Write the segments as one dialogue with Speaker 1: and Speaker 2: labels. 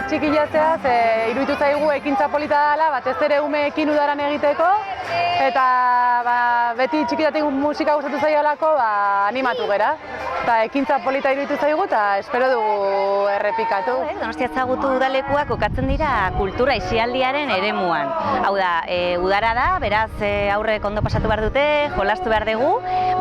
Speaker 1: txikilatzea, ze iruditu zaigu ekintza polita dela, batez ere umeekin udaran egiteko, eta beti txikitatik musika gustatu zaiolako animatu gera. Eta ekintza polita iruditu zaigu eta espero dugu errepikatu.
Speaker 2: Donostia ezagutu udalekuak kokatzen dira kultura aisialdiaren eremuan. Hau da, udara da, beraz aurrek ondo pasatu behar dute, jolastu behar dugu,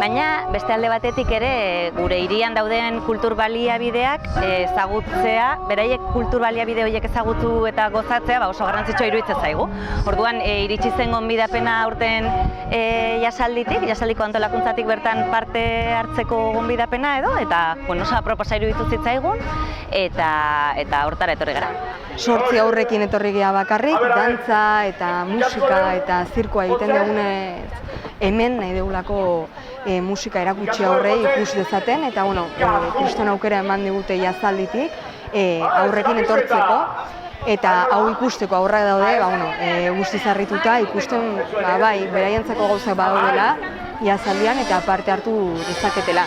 Speaker 2: baina beste alde batetik ere gure hirian dauden kultur baliabideak ezagutzea, beraiek kultur baliabide horiek ezagutu eta gozatzea oso garrantzitsua iruditzen zaigu. Orduan iritsi zen gonbidapena aurten jasaldiko antolakuntzatik bertan parte hartzeko gonbidapena edo, eta oso aproposa iruditu zitzaigun, eta hortara etorri gara.
Speaker 3: 8 aurrekin etorri gea bakarrik, dantza eta musika eta zirkoa egiten dugunez hemen nahi dugulako musika erakutsi aurrei ikus dezaten, eta kriston aukera eman digute jazalditik aurrekin etortzeko, eta hau ikusteko aurrak daude, guztiz harrituta ikusten beraientzako gauzak badaudela jazaldian eta parte hartu dezaketela.